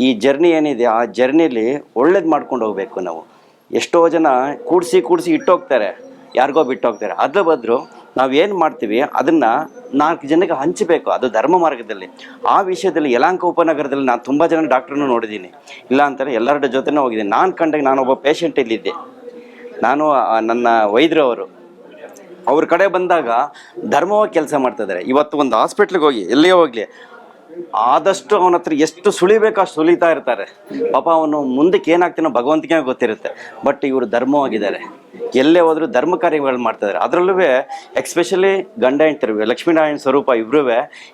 ಈ ಜರ್ನಿ ಏನಿದೆ ಆ ಜರ್ನಿಲಿ ಒಳ್ಳೇದು ಮಾಡ್ಕೊಂಡು ಹೋಗಬೇಕು ನಾವು. ಎಷ್ಟೋ ಜನ ಕೂಡಿಸಿ ಇಟ್ಟೋಗ್ತಾರೆ, ಯಾರಿಗೋ ಬಿಟ್ಟು ಹೋಗ್ತಾರೆ. ಅದ್ರ ಬದಲು ನಾವೇನು ಮಾಡ್ತೀವಿ ಅದನ್ನು 4 ಜನಕ್ಕೆ ಹಂಚಬೇಕು, ಅದು ಧರ್ಮ ಮಾರ್ಗದಲ್ಲಿ. ಆ ವಿಷಯದಲ್ಲಿ ಯಲಹಂಕ ಉಪನಗರದಲ್ಲಿ ನಾನು ತುಂಬ ಜನ ಡಾಕ್ಟ್ರನ್ನು ನೋಡಿದ್ದೀನಿ, ಇಲ್ಲ ಅಂತಾರೆ ಎಲ್ಲರ ಜೊತೆನೂ ಹೋಗಿದ್ದೀನಿ. ನಾನು ಕಂಡಾಗ ನಾನೊಬ್ಬ ಪೇಷಂಟ್ ಇಲ್ಲಿದ್ದೆ, ನಾನು ನನ್ನ ವೈದ್ಯರವರು ಅವ್ರ ಕಡೆ ಬಂದಾಗ ಧರ್ಮವಾಗಿ ಕೆಲಸ ಮಾಡ್ತಿದ್ದಾರೆ. ಇವತ್ತು ಒಂದು ಹಾಸ್ಪಿಟ್ಲಿಗೆ ಹೋಗಿ ಎಲ್ಲೇ ಹೋಗಲಿ ಆದಷ್ಟು ಅವನ ಹತ್ರ ಎಷ್ಟು ಸುಳಿಬೇಕು ಅಷ್ಟು ಸುಳಿತಾ ಇರ್ತಾರೆ. ಪಾಪ ಅವನು ಮುಂದಕ್ಕೆ ಏನಾಗ್ತಾನೋ ಭಗವಂತನಿಗೆ ಗೊತ್ತಿರುತ್ತೆ. ಬಟ್ ಇವರು ಧರ್ಮವಾಗಿದ್ದಾರೆ, ಎಲ್ಲೇ ಹೋದ್ರು ಧರ್ಮ ಕಾರ್ಯಗಳು ಮಾಡ್ತಿದ್ದಾರೆ. ಅದರಲ್ಲೂ ಎಕ್ಸ್ಪೆಷಲಿ ಗಂಡ ಹೆಂಡ್ತಿರು ಲಕ್ಷ್ಮೀನಾರಾಯಣ ಸ್ವರೂಪ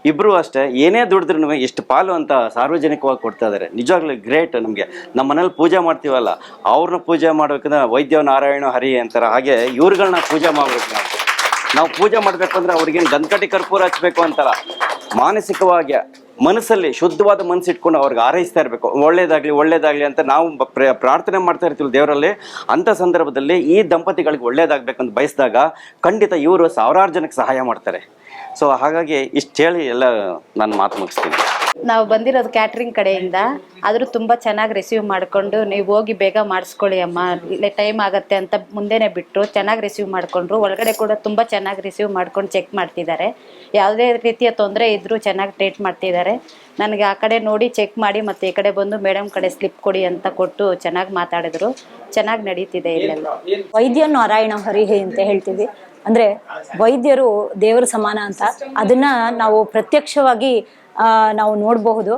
ಇಬ್ಬರು ಅಷ್ಟೇ, ಏನೇ ದುಡಿದ್ರೂ ಎಷ್ಟು ಪಾಲು ಅಂತ ಸಾರ್ವಜನಿಕವಾಗಿ ಕೊಡ್ತಾ ಇದ್ದಾರೆ. ನಿಜವಾಗ್ಲೂ ಗ್ರೇಟ್. ನಮಗೆ ನಮ್ಮ ಮನೇಲಿ ಪೂಜೆ ಮಾಡ್ತೀವಲ್ಲ, ಅವ್ರನ್ನ ಪೂಜೆ ಮಾಡ್ಬೇಕಂದ್ರೆ ವೈದ್ಯ ನಾರಾಯಣ ಹರಿ ಅಂತಾರೆ, ಹಾಗೆ ಇವ್ರುಗಳನ್ನ ಪೂಜೆ ಮಾಡ್ಬೇಕು. ನಾವು ಪೂಜೆ ಮಾಡಬೇಕಂದ್ರೆ ಅವ್ರಿಗೇನು ಗಂಧಕಟ್ಟಿ ಕರ್ಪೂರ ಹಚ್ಚಬೇಕು ಅಂತಲ್ಲ, ಮಾನಸಿಕವಾಗಿ ಮನಸ್ಸಲ್ಲಿ ಶುದ್ಧವಾದ ಮನಸ್ಸು ಇಟ್ಕೊಂಡು ಅವ್ರಿಗೆ ಹಾರೈಸ್ತಾ ಇರಬೇಕು. ಒಳ್ಳೇದಾಗಲಿ ಅಂತ ನಾವು ಪ್ರಾರ್ಥನೆ ಮಾಡ್ತಾ ಇರ್ತೀವಿ ದೇವರಲ್ಲಿ. ಅಂಥ ಸಂದರ್ಭದಲ್ಲಿ ಈ ದಂಪತಿಗಳಿಗೆ ಒಳ್ಳೇದಾಗಬೇಕಂತ ಬಯಸಿದಾಗ ಖಂಡಿತ ಇವರು 1000 ಜನಕ್ಕೆ ಸಹಾಯ ಮಾಡ್ತಾರೆ. ಸೊ ಹಾಗಾಗಿ ಇಷ್ಟು ಹೇಳಿ ಎಲ್ಲ ನಾನು ಮಾತು ಮುಗಿಸ್ತೀನಿ. ನಾವು ಬಂದಿರೋದು ಕ್ಯಾಟ್ರಿಂಗ್ ಕಡೆಯಿಂದ, ಆದರೂ ತುಂಬ ಚೆನ್ನಾಗಿ ರಿಸೀವ್ ಮಾಡಿಕೊಂಡು, ನೀವು ಹೋಗಿ ಬೇಗ ಮಾಡಿಸ್ಕೊಳ್ಳಿ ಅಮ್ಮ, ಇಲ್ಲೇ ಟೈಮ್ ಆಗುತ್ತೆ ಅಂತ ಮುಂದೆನೇ ಬಿಟ್ಟರು. ಚೆನ್ನಾಗಿ ರಿಸೀವ್ ಮಾಡಿಕೊಂಡ್ರು. ಒಳಗಡೆ ಕೂಡ ತುಂಬ ಚೆನ್ನಾಗಿ ರಿಸೀವ್ ಮಾಡ್ಕೊಂಡು ಚೆಕ್ ಮಾಡ್ತಿದ್ದಾರೆ. ಯಾವುದೇ ರೀತಿಯ ತೊಂದರೆ ಇದ್ದರೂ ಚೆನ್ನಾಗಿ ಟ್ರೀಟ್ ಮಾಡ್ತಿದ್ದಾರೆ. ನನಗೆ ಆ ಕಡೆ ನೋಡಿ ಚೆಕ್ ಮಾಡಿ ಮತ್ತು ಈ ಕಡೆ ಬಂದು ಮೇಡಮ್ ಕಡೆ ಸ್ಲಿಪ್ ಕೊಡಿ ಅಂತ ಕೊಟ್ಟು ಚೆನ್ನಾಗಿ ಮಾತಾಡಿದ್ರು. ಚೆನ್ನಾಗಿ ನಡೀತಿದೆ ಇಲ್ಲೆಲ್ಲ. ವೈದ್ಯ ನಾರಾಯಣ ಹರಿಹೇ ಅಂತ ಹೇಳ್ತೀವಿ. ಅಂದರೆ ವೈದ್ಯರು ದೇವರ ಸಮಾನ ಅಂತ, ಅದನ್ನು ನಾವು ಪ್ರತ್ಯಕ್ಷವಾಗಿ ನಾವು ನೋಡಬಹುದು.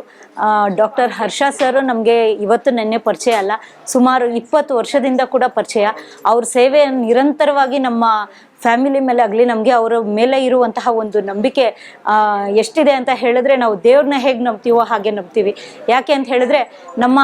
ಡಾಕ್ಟರ್ ಹರ್ಷ ಸರ್ ನಮಗೆ ಇವತ್ತು ನೆನ್ನೆ ಪರಿಚಯ ಅಲ್ಲ, ಸುಮಾರು 20 ವರ್ಷದಿಂದ ಕೂಡ ಪರಿಚಯ. ಅವ್ರ ಸೇವೆ ನಿರಂತರವಾಗಿ ನಮ್ಮ ಫ್ಯಾಮಿಲಿ ಮೇಲೆ ಆಗಲಿ, ನಮಗೆ ಅವರ ಮೇಲೆ ಇರುವಂತಹ ಒಂದು ನಂಬಿಕೆ ಎಷ್ಟಿದೆ ಅಂತ ಹೇಳಿದ್ರೆ, ನಾವು ದೇವ್ರನ್ನ ಹೇಗೆ ನಂಬ್ತೀವೋ ಹಾಗೆ ನಂಬ್ತೀವಿ. ಯಾಕೆ ಅಂತ ಹೇಳಿದ್ರೆ, ನಮ್ಮ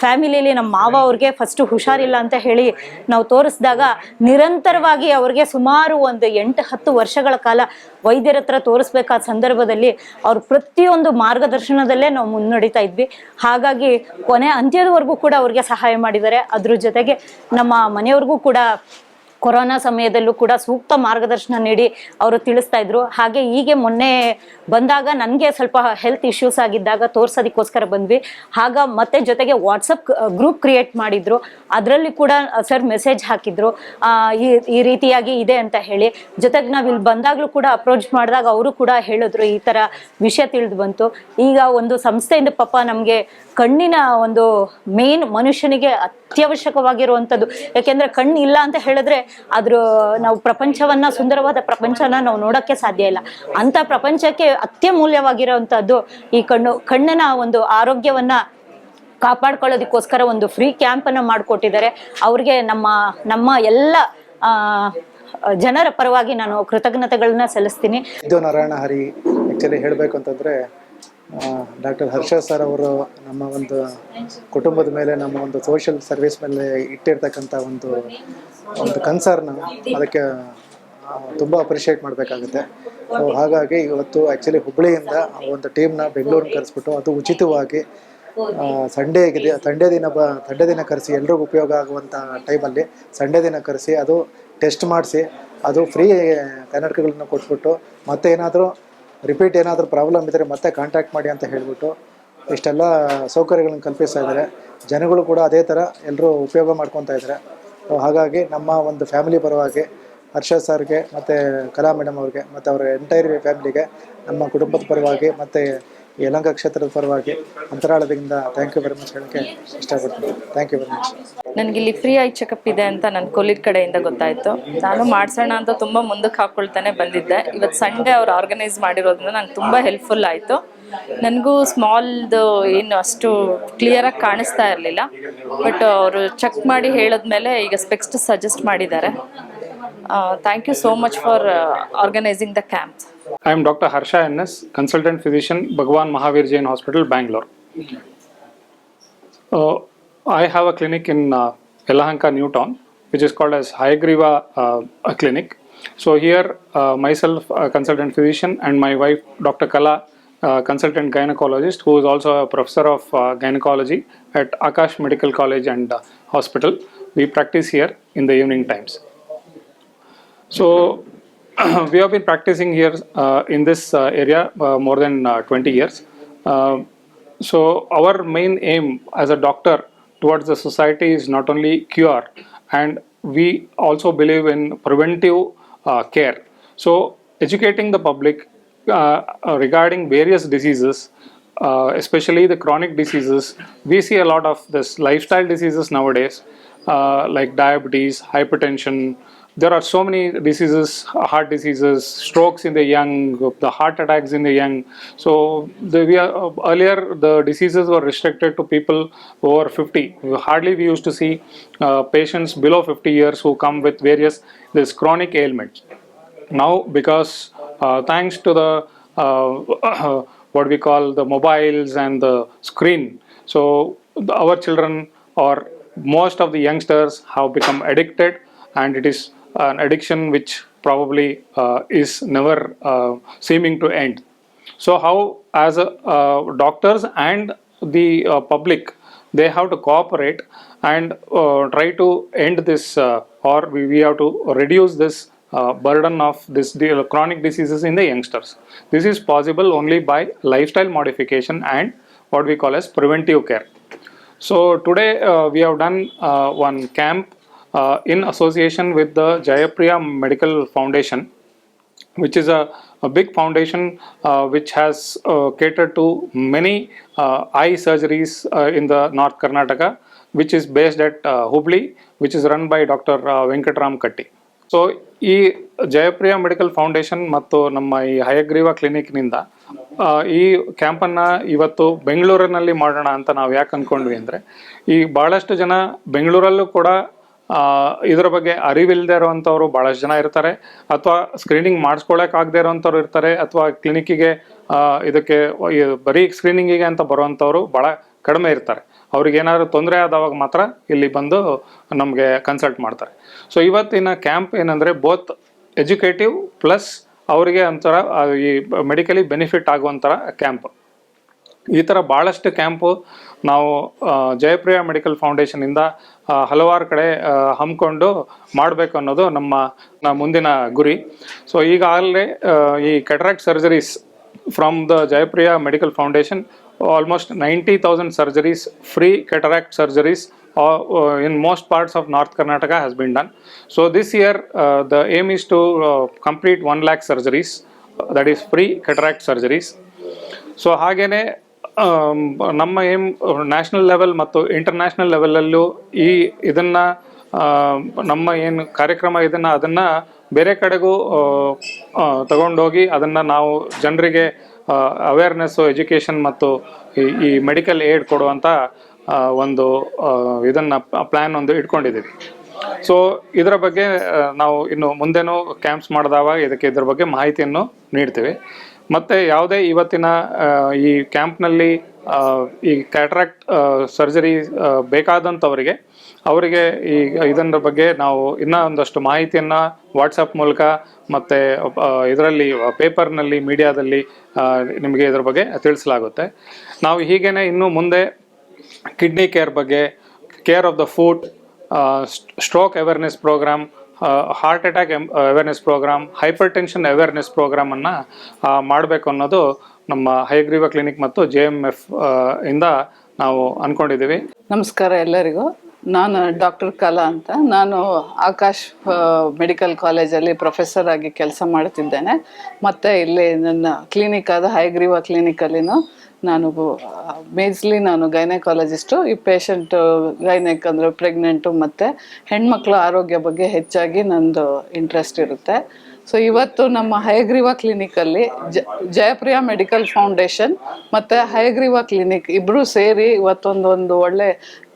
ಫ್ಯಾಮಿಲಿಯಲ್ಲಿ ನಮ್ಮ ಮಾವ ಅವ್ರಿಗೆ ಫಸ್ಟು ಹುಷಾರಿಲ್ಲ ಅಂತ ಹೇಳಿ ನಾವು ತೋರಿಸಿದಾಗ ನಿರಂತರವಾಗಿ ಅವ್ರಿಗೆ ಸುಮಾರು ಒಂದು 8-10 ವರ್ಷಗಳ ಕಾಲ ವೈದ್ಯರ ಹತ್ರ ತೋರಿಸ್ಬೇಕಾದ ಸಂದರ್ಭದಲ್ಲಿ ಅವ್ರ ಪ್ರತಿಯೊಂದು ಮಾರ್ಗದರ್ಶನದಲ್ಲೇ ನಾವು ಮುನ್ನಡೀತಾ ಇದ್ವಿ. ಹಾಗಾಗಿ ಕೊನೆ ಅಂತ್ಯದವರೆಗೂ ಕೂಡ ಅವ್ರಿಗೆ ಸಹಾಯ ಮಾಡಿದ್ದಾರೆ. ಅದ್ರ ಜೊತೆಗೆ ನಮ್ಮ ಮನೆಯವ್ರಿಗೂ ಕೂಡ ಕೊರೋನಾ ಸಮಯದಲ್ಲೂ ಕೂಡ ಸೂಕ್ತ ಮಾರ್ಗದರ್ಶನ ನೀಡಿ ಅವರು ತಿಳಿಸ್ತಾ ಇದ್ರು. ಹಾಗೆ ಹೀಗೆ ಮೊನ್ನೆ ಬಂದಾಗ ನನಗೆ ಸ್ವಲ್ಪ ಹೆಲ್ತ್ ಇಶ್ಯೂಸ್ ಆಗಿದ್ದಾಗ ತೋರ್ಸೋದಕ್ಕೋಸ್ಕರ ಬಂದ್ವಿ. ಆಗ ಮತ್ತೆ ಜೊತೆಗೆ ವಾಟ್ಸಪ್ ಗ್ರೂಪ್ ಕ್ರಿಯೇಟ್ ಮಾಡಿದ್ರು. ಅದರಲ್ಲಿ ಕೂಡ ಸರ್ ಮೆಸೇಜ್ ಹಾಕಿದ್ರು, ಈ ರೀತಿಯಾಗಿ ಇದೆ ಅಂತ ಹೇಳಿ. ಜೊತೆಗೆ ನಾವು ಇಲ್ಲಿ ಬಂದಾಗಲೂ ಕೂಡ ಅಪ್ರೋಚ್ ಮಾಡಿದಾಗ ಅವರು ಕೂಡ ಹೇಳಿದ್ರು, ಈ ಥರ ವಿಷಯ ತಿಳಿದು ಬಂತು. ಈಗ ಒಂದು ಸಂಸ್ಥೆಯಿಂದ ಪಾಪ ನಮಗೆ ಕಣ್ಣಿನ ಒಂದು ಮೇನ್ ಮನುಷ್ಯನಿಗೆ ಅತ್ಯವಶ್ಯಕವಾಗಿರುವಂಥದ್ದು. ಯಾಕೆಂದರೆ ಕಣ್ಣು ಇಲ್ಲ ಅಂತ ಹೇಳಿದ್ರೆ ನಾವು ಪ್ರಪಂಚವನ್ನ, ಸುಂದರವಾದ ಪ್ರಪಂಚನ ನಾವು ನೋಡೋಕ್ಕೆ ಸಾಧ್ಯ ಇಲ್ಲ. ಅಂಥ ಪ್ರಪಂಚಕ್ಕೆ ಅತ್ಯಮೂಲ್ಯವಾಗಿರುವಂಥದ್ದು ಈ ಕಣ್ಣಿನ ಒಂದು ಆರೋಗ್ಯವನ್ನ ಕಾಪಾಡ್ಕೊಳ್ಳೋದಕ್ಕೋಸ್ಕರ ಒಂದು ಫ್ರೀ ಕ್ಯಾಂಪನ್ನು ಮಾಡಿಕೊಟ್ಟಿದ್ದಾರೆ. ಅವ್ರಿಗೆ ನಮ್ಮ ಎಲ್ಲ ಜನರ ಪರವಾಗಿ ನಾನು ಕೃತಜ್ಞತೆಗಳನ್ನ ಸಲ್ಲಿಸ್ತೀನಿ. ವೈದ್ಯ ನಾರಾಯಣ ಹರಿ ಆ್ಯಕ್ಚುಲಿ ಹೇಳಬೇಕು ಅಂತಂದರೆ, ಡಾಕ್ಟರ್ ಹರ್ಷ ಸರ್ ಅವರು ನಮ್ಮ ಒಂದು ಕುಟುಂಬದ ಮೇಲೆ, ನಮ್ಮ ಒಂದು ಸೋಷಿಯಲ್ ಸರ್ವಿಸ್ ಮೇಲೆ ಇಟ್ಟಿರ್ತಕ್ಕಂಥ ಒಂದು ಕನ್ಸರ್ನ್, ಅದಕ್ಕೆ ತುಂಬ ಅಪ್ರಿಷಿಯೇಟ್ ಮಾಡಬೇಕಾಗುತ್ತೆ. ಸೊ ಹಾಗಾಗಿ ಇವತ್ತು ಆ್ಯಕ್ಚುಲಿ ಹುಬ್ಬಳ್ಳಿಯಿಂದ ಒಂದು ಟೀಮ್ನ ಬೆಂಗಳೂರಿಗೆ ಕರೆಸ್ಬಿಟ್ಟು, ಅದು ಉಚಿತವಾಗಿ ಸಂಡೇ ದಿನ ಕರೆಸಿ, ಎಲ್ರಿಗೂ ಉಪಯೋಗ ಆಗುವಂಥ ಟೈಮಲ್ಲಿ ಸಂಡೇ ದಿನ ಕರೆಸಿ, ಅದು ಟೆಸ್ಟ್ ಮಾಡಿಸಿ, ಅದು ಫ್ರೀ ಕನ್ನಡಕಗಳನ್ನ ಕೊಟ್ಬಿಟ್ಟು, ಮತ್ತೆ ಏನಾದರೂ ರಿಪೀಟ್ ಏನಾದರೂ ಪ್ರಾಬ್ಲಮ್ ಇದ್ದರೆ ಮತ್ತೆ ಕಾಂಟ್ಯಾಕ್ಟ್ ಮಾಡಿ ಅಂತ ಹೇಳಿಬಿಟ್ಟು ಇಷ್ಟೆಲ್ಲ ಸೌಕರ್ಯಗಳನ್ನು ಕಲ್ಪಿಸ್ತಾ ಇದ್ದಾರೆ. ಜನಗಳು ಕೂಡ ಅದೇ ಥರ ಎಲ್ಲರೂ ಉಪಯೋಗ ಮಾಡ್ಕೊತಾ ಇದ್ದಾರೆ. ಹಾಗಾಗಿ ನಮ್ಮ ಒಂದು ಫ್ಯಾಮಿಲಿ ಪರವಾಗಿ ಹರ್ಷ ಸರ್ಗೆ ಮತ್ತು ಕಲಾ ಮೇಡಮ್ ಅವ್ರಿಗೆ ಮತ್ತು ಅವರ ಎಂಟೈರ್ ಫ್ಯಾಮಿಲಿಗೆ ನಮ್ಮ ಕುಟುಂಬದ ಪರವಾಗಿ ಮತ್ತು ಯಲಹಂಕ ಕ್ಷೇತ್ರದ ಪರವಾಗಿ ಅಂತರಾಳದಿಂದ ಥ್ಯಾಂಕ್ ಯು ವೆರಿ ಮಚ್ ಹೇಳೋಕ್ಕೆ ಇಷ್ಟಪಡ್ತೀನಿ. Thank you very much. ನನಗೆ ಇಲ್ಲಿ ಫ್ರೀ ಐ ಚೆಕಪ್ ಇದೆ ಅಂತ ನನ್ನ ಕೊಲೀಗ್ ಕಡೆಯಿಂದ ಗೊತ್ತಾಯಿತು. ನಾನು ಮಾಡಿಸೋಣ ಅಂತ ತುಂಬ ಮುಂದಕ್ಕೆ ಹಾಕ್ಕೊಳ್ತಾನೆ ಬಂದಿದ್ದೆ. ಇವತ್ತು ಸಂಡೇ ಅವ್ರು ಆರ್ಗನೈಸ್ ಮಾಡಿರೋದ್ರಿಂದ ನಂಗೆ ತುಂಬ ಹೆಲ್ಪ್ಫುಲ್ ಆಯಿತು. ನನಗೂ ಸ್ಮಾಲ್ದು ಏನು ಅಷ್ಟು ಕ್ಲಿಯರಾಗಿ ಕಾಣಿಸ್ತಾ ಇರಲಿಲ್ಲ, ಬಟ್ ಅವರು ಚೆಕ್ ಮಾಡಿ ಹೇಳಿದ್ಮೇಲೆ ಈಗ ಸ್ಪೆಕ್ಸ್ ಸಜೆಸ್ಟ್ ಮಾಡಿದ್ದಾರೆ. Thank you so much for organising the camp. I am Dr. Harsha NS, consultant physician, Bhagwan Mahavir Jain Hospital, Bangalore. I have a clinic in Yelahanka, New Town, which is called as Hayagriva Clinic. So here, myself, a consultant physician, and my wife, Dr. Kala, consultant gynecologist, who is also a professor of gynecology at Akash Medical College and Hospital. We practice here in the evening times. So we have been practicing here in this area more than 20 years. So our main aim as a doctor towards the society is not only cure, and we also believe in preventive care. So educating the public regarding various diseases, especially the chronic diseases. We see a lot of this lifestyle diseases nowadays, like diabetes, hypertension. There are so many diseases, heart diseases, strokes in the young, the heart attacks in the young. So earlier the diseases were restricted to people over 50. Hardly we used to see patients below 50 years who come with various this chronic ailments. Now, because thanks to the what we call the mobiles and the screen, so our children or most of the youngsters have become addicted, and it is an addiction which probably is never seeming to end. So how, as doctors and the public, they have to cooperate and try to end this, or we have to reduce this burden of this chronic diseases in the youngsters. This is possible only by lifestyle modification and what we call as preventive care. So today we have done one camp in association with the Jayapriya Medical Foundation, which is a big foundation which has catered to many eye surgeries in the North Karnataka, which is based at Hubli, which is run by Dr. Venkatram Katti. So ಈ ಜಯಪ್ರಿಯ medical foundation ಮತ್ತು ನಮ್ಮ ಈ ಹಯಗ್ರೀವ ಕ್ಲಿನಿಕ್ನಿಂದ ಈ ಕ್ಯಾಂಪನ್ನು ಇವತ್ತು ಬೆಂಗಳೂರಿನಲ್ಲಿ ಮಾಡೋಣ ಅಂತ ನಾವು ಯಾಕೆ ಅಂದ್ಕೊಂಡ್ವಿ ಅಂದರೆ, ಈ ಭಾಳಷ್ಟು ಜನ ಬೆಂಗಳೂರಲ್ಲೂ ಕೂಡ ಇದರ ಬಗ್ಗೆ ಅರಿವಿಲ್ಲದೆ ಇರುವಂಥವ್ರು ಭಾಳಷ್ಟು ಜನ ಇರ್ತಾರೆ, ಅಥವಾ ಸ್ಕ್ರೀನಿಂಗ್ ಮಾಡಿಸ್ಕೊಳ್ಳೋಕ್ಕಾಗದೇ ಇರೋವಂಥವ್ರು ಇರ್ತಾರೆ, ಅಥವಾ ಕ್ಲಿನಿಕ್ಕಿಗೆ ಇದಕ್ಕೆ ಬರೀ ಸ್ಕ್ರೀನಿಂಗಿಗೆ ಅಂತ ಬರುವಂಥವ್ರು ಭಾಳ ಕಡಿಮೆ ಇರ್ತಾರೆ. ಅವ್ರಿಗೇನಾದ್ರು ತೊಂದರೆ ಆದವಾಗ ಮಾತ್ರ ಇಲ್ಲಿ ಬಂದು ನಮಗೆ ಕನ್ಸಲ್ಟ್ ಮಾಡ್ತಾರೆ. ಸೊ ಇವತ್ತಿನ ಕ್ಯಾಂಪ್ ಏನಂದರೆ ಬೋತ್ ಎಜುಕೇಟಿವ್ ಪ್ಲಸ್ ಅವರಿಗೆ ಒಂಥರ ಈ ಮೆಡಿಕಲಿ ಬೆನಿಫಿಟ್ ಆಗುವಂಥರ ಕ್ಯಾಂಪ್. ಈ ಥರ ಭಾಳಷ್ಟು ಕ್ಯಾಂಪು ನಾವು ಜಯಪ್ರಿಯ ಮೆಡಿಕಲ್ ಫೌಂಡೇಶನಿಂದ ಹಲವಾರು ಕಡೆ ಹಮ್ಮಿಕೊಂಡು ಮಾಡಬೇಕು ಅನ್ನೋದು ನಮ್ಮ ಮುಂದಿನ ಗುರಿ. ಸೊ ಈಗಾಗಲೇ ಈ cataract surgeries from the Jayapriya medical foundation, almost 90,000 surgeries, free cataract surgeries in most parts of North Karnataka has been done. So this year the aim is to complete 1 lakh surgeries, that is free cataract surgeries. So ಹಾಗೇನೆ ನಮ್ಮ aim national level ಮತ್ತು international ಲೆವೆಲಲ್ಲೂ ಇದನ್ನು ನಮ್ಮ ಏನು ಕಾರ್ಯಕ್ರಮ ಅದನ್ನು ಬೇರೆ ಕಡೆಗೂ ತಗೊಂಡೋಗಿ ಅದನ್ನು ನಾವು ಜನರಿಗೆ ಅವೇರ್ನೆಸ್ಸು, ಎಜುಕೇಷನ್ ಮತ್ತು ಈ ಮೆಡಿಕಲ್ ಏಡ್ ಕೊಡುವಂಥ ಒಂದು ಇದನ್ನು ಪ್ಲ್ಯಾನ್ ಒಂದು ಇಟ್ಕೊಂಡಿದ್ದೀವಿ. ಸೊ ಇದರ ಬಗ್ಗೆ ನಾವು ಇನ್ನು ಮುಂದೆನೂ ಕ್ಯಾಂಪ್ಸ್ ಮಾಡಿದಾಗ ಇದ್ರ ಬಗ್ಗೆ ಮಾಹಿತಿಯನ್ನು ನೀಡ್ತೀವಿ. ಮತ್ತು ಯಾವುದೇ ಇವತ್ತಿನ ಈ ಕ್ಯಾಂಪ್ನಲ್ಲಿ ಈ ಕ್ಯಾಟ್ರಾಕ್ಟ್ ಸರ್ಜರಿ ಬೇಕಾದಂಥವರಿಗೆ ಇದರ ಬಗ್ಗೆ ನಾವು ಇನ್ನೂ ಒಂದಷ್ಟು ಮಾಹಿತಿಯನ್ನು ವಾಟ್ಸಪ್ ಮೂಲಕ ಮತ್ತು ಇದರಲ್ಲಿ ಪೇಪರ್ನಲ್ಲಿ, ಮೀಡಿಯಾದಲ್ಲಿ ನಿಮಗೆ ಇದರ ಬಗ್ಗೆ ತಿಳಿಸಲಾಗುತ್ತೆ. ನಾವು ಹೀಗೇ ಇನ್ನು ಮುಂದೆ ಕಿಡ್ನಿ ಕೇರ್ ಬಗ್ಗೆ, care of the foot, stroke awareness program, heart attack awareness program, hypertension awareness ಪ್ರೋಗ್ರಾಮನ್ನು ಮಾಡಬೇಕು ಅನ್ನೋದು ನಮ್ಮ ಹಯಗ್ರೀವ ಕ್ಲಿನಿಕ್ ಮತ್ತು JMF ಇಂದ ನಾವು ಅಂದ್ಕೊಂಡಿದ್ದೀವಿ. ನಮಸ್ಕಾರ ಎಲ್ಲರಿಗೂ. ನಾನು ಡಾಕ್ಟರ್ ಕಲಾ ಅಂತ. ನಾನು ಆಕಾಶ್ ಮೆಡಿಕಲ್ ಕಾಲೇಜಲ್ಲಿ ಪ್ರೊಫೆಸರ್ ಆಗಿ ಕೆಲಸ ಮಾಡ್ತಿದ್ದೇನೆ. ಮತ್ತು ಇಲ್ಲಿ ನನ್ನ ಕ್ಲಿನಿಕ್ ಆದ ಹಯಗ್ರೀವ ಕ್ಲಿನಿಕಲ್ಲಿನೂ ನಾನು ಮೇಜ್ಲಿ ನಾನು ಗೈನಕಾಲಜಿಸ್ಟು. ಈ ಪೇಷಂಟ್ ಗೈನೆಕ್ ಅಂದರೆ ಪ್ರೆಗ್ನೆಂಟು ಮತ್ತು ಹೆಣ್ಮಕ್ಳ ಆರೋಗ್ಯ ಬಗ್ಗೆ ಹೆಚ್ಚಾಗಿ ನಂದು ಇಂಟ್ರೆಸ್ಟ್ ಇರುತ್ತೆ. ಸೊ ಇವತ್ತು ನಮ್ಮ ಹಯಗ್ರೀವ ಕ್ಲಿನಿಕಲ್ಲಿ ಜಯಪ್ರಿಯ ಮೆಡಿಕಲ್ ಫೌಂಡೇಶನ್ ಮತ್ತು ಹಯಗ್ರೀವ ಕ್ಲಿನಿಕ್ ಇಬ್ಬರೂ ಸೇರಿ ಇವತ್ತೊಂದು ಒಳ್ಳೆ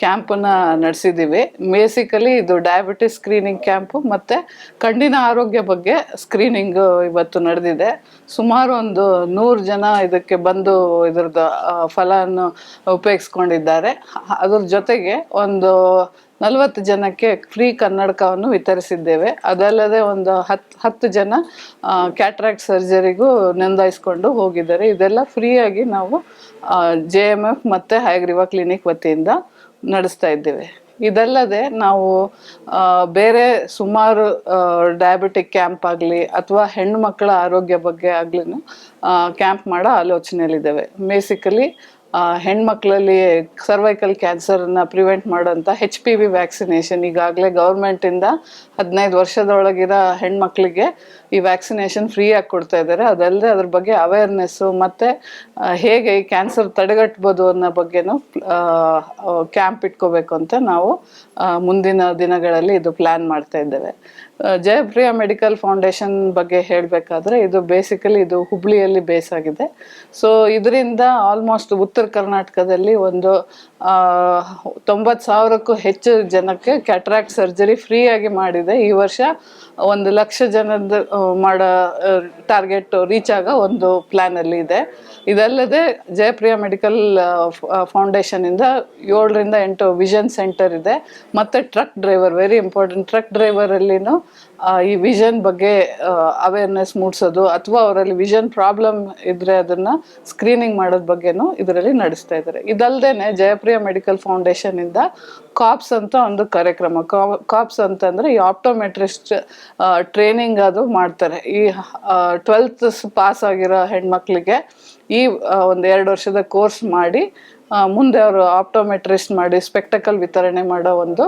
ಕ್ಯಾಂಪನ್ನು ನಡೆಸಿದ್ದೀವಿ. ಬೇಸಿಕಲಿ ಇದು ಡಯಾಬಿಟಿಸ್ ಸ್ಕ್ರೀನಿಂಗ್ ಕ್ಯಾಂಪು ಮತ್ತು ಕಣ್ಣಿನ ಆರೋಗ್ಯ ಬಗ್ಗೆ ಸ್ಕ್ರೀನಿಂಗು ಇವತ್ತು ನಡೆದಿದೆ. ಸುಮಾರು 100 ಜನ ಇದಕ್ಕೆ ಬಂದು ಇದ್ರದ್ದು ಫಲವನ್ನು ಉಪಯೋಗಿಸ್ಕೊಂಡಿದ್ದಾರೆ. ಅದ್ರ ಜೊತೆಗೆ 40 ಜನಕ್ಕೆ ಫ್ರೀ ಕನ್ನಡಕವನ್ನು ವಿತರಿಸಿದ್ದೇವೆ. ಅದಲ್ಲದೆ 10 ಜನ ಕ್ಯಾಟ್ರಾಕ್ಟ್ ಸರ್ಜರಿಗೂ ನೋಂದಾಯಿಸ್ಕೊಂಡು ಹೋಗಿದ್ದಾರೆ. ಇದೆಲ್ಲ ಫ್ರೀಯಾಗಿ ನಾವು JMF ಮತ್ತು ಹಯಗ್ರೀವ ಕ್ಲಿನಿಕ್ ವತಿಯಿಂದ ನಡೆಸ್ತಾ ಇದ್ದೇವೆ. ಇದಲ್ಲದೆ ನಾವು ಬೇರೆ ಸುಮಾರು ಡಯಾಬಿಟಿಕ್ ಕ್ಯಾಂಪ್ ಆಗಲಿ ಅಥವಾ ಹೆಣ್ಣು ಮಕ್ಕಳ ಆರೋಗ್ಯ ಬಗ್ಗೆ ಆಗಲಿ ಕ್ಯಾಂಪ್ ಮಾಡೋ ಆಲೋಚನೆಯಲ್ಲಿದ್ದೇವೆ. ಬೇಸಿಕಲಿ ಹೆಣ್ಮಕ್ಳಲ್ಲಿ ಸರ್ವೈಕಲ್ ಕ್ಯಾನ್ಸರನ್ನು ಪ್ರಿವೆಂಟ್ ಮಾಡೋಂಥ HPV ವ್ಯಾಕ್ಸಿನೇಷನ್ ಈಗಾಗಲೇ ಗೌರ್ಮೆಂಟಿಂದ 15 ವರ್ಷದೊಳಗಿರೋ ಹೆಣ್ಮಕ್ಳಿಗೆ ಈ ವ್ಯಾಕ್ಸಿನೇಷನ್ ಫ್ರೀಯಾಗಿ ಕೊಡ್ತಾ ಇದ್ದಾರೆ. ಅದಲ್ಲದೆ ಅದ್ರ ಬಗ್ಗೆ ಅವೇರ್ನೆಸ್ಸು ಮತ್ತು ಹೇಗೆ ಈ ಕ್ಯಾನ್ಸರ್ ತಡೆಗಟ್ಬೋದು ಅನ್ನೋ ಬಗ್ಗೆನೂ ಕ್ಯಾಂಪ್ ಇಟ್ಕೋಬೇಕು ಅಂತ ನಾವು ಮುಂದಿನ ದಿನಗಳಲ್ಲಿ ಇದು ಪ್ಲ್ಯಾನ್ ಮಾಡ್ತಾ ಇದ್ದೇವೆ. ಜಯಪ್ರಿಯ ಮೆಡಿಕಲ್ ಫೌಂಡೇಶನ್ ಬಗ್ಗೆ ಹೇಳಬೇಕಾದ್ರೆ ಇದು ಬೇಸಿಕಲಿ ಇದು ಹುಬ್ಳಿಯಲ್ಲಿ ಬೇಸ್ ಆಗಿದೆ. ಸೊ ಇದರಿಂದ ಆಲ್ಮೋಸ್ಟ್ ಉತ್ತರ ಕರ್ನಾಟಕದಲ್ಲಿ 90,000ಕ್ಕೂ ಹೆಚ್ಚು ಜನಕ್ಕೆ ಕ್ಯಾಟ್ರಾಕ್ಟ್ ಸರ್ಜರಿ ಫ್ರೀಯಾಗಿ ಮಾಡಿದೆ. ಈ ವರ್ಷ 1 ಲಕ್ಷ ಜನದ ಮಾಡೋ ಟಾರ್ಗೆಟ್ ರೀಚ್ ಆಗೋ ಒಂದು ಪ್ಲ್ಯಾನಲ್ಲಿ ಇದೆ. ಇದಲ್ಲದೆ ಜಯಪ್ರಿಯ ಮೆಡಿಕಲ್ ಫೌಂಡೇಶನಿಂದ 7 ರಿಂದ 8 ವಿಷನ್ ಸೆಂಟರ್ ಇದೆ. ಮತ್ತು truck driver, very important, truck ಡ್ರೈವರಲ್ಲಿನೂ ಈ ವಿಷನ್ ಬಗ್ಗೆ ಅವೇರ್ನೆಸ್ ಮೂಡಿಸೋದು ಅಥವಾ ಅವರಲ್ಲಿ ವಿಷನ್ ಪ್ರಾಬ್ಲಮ್ ಇದ್ದರೆ ಅದನ್ನು ಸ್ಕ್ರೀನಿಂಗ್ ಮಾಡೋದ್ರ ಬಗ್ಗೆನೂ ಇದರಲ್ಲಿ ನಡೆಸ್ತಾ ಇದ್ದಾರೆ. ಇದಲ್ಲದೆ ಜಯಪ್ರಿಯ ಮೆಡಿಕಲ್ ಫೌಂಡೇಶನಿಂದ ಕಾಪ್ಸ್ ಅಂತ ಒಂದು ಕಾರ್ಯಕ್ರಮ, ಕಾಪ್ಸ್ ಅಂತಂದರೆ ಈ ಆಪ್ಟೋಮೆಟ್ರಿಸ್ಟ್ ಟ್ರೈನಿಂಗ್ ಅದು ಮಾಡ್ತಾರೆ. ಈ 12th ಪಾಸ್ ಆಗಿರೋ ಹೆಣ್ಮಕ್ಳಿಗೆ ಈ 1-2 ವರ್ಷದ ಕೋರ್ಸ್ ಮಾಡಿ ಮುಂದೆ ಅವರು ಆಪ್ಟೋಮೆಟ್ರಿಸ್ಟ್ ಮಾಡಿ ಸ್ಪೆಕ್ಟಕಲ್ ವಿತರಣೆ ಮಾಡೋ ಒಂದು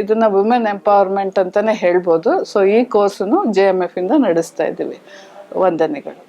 ಇದನ್ನು ವುಮೆನ್ ಎಂಪವರ್ಮೆಂಟ್ ಅಂತಲೇ ಹೇಳ್ಬೋದು. ಸೊ ಈ ಕೋರ್ಸನ್ನು JMF ಇಂದ ನಡೆಸ್ತಾ ಇದ್ದೀವಿ. ವಂದನೆಗಳು.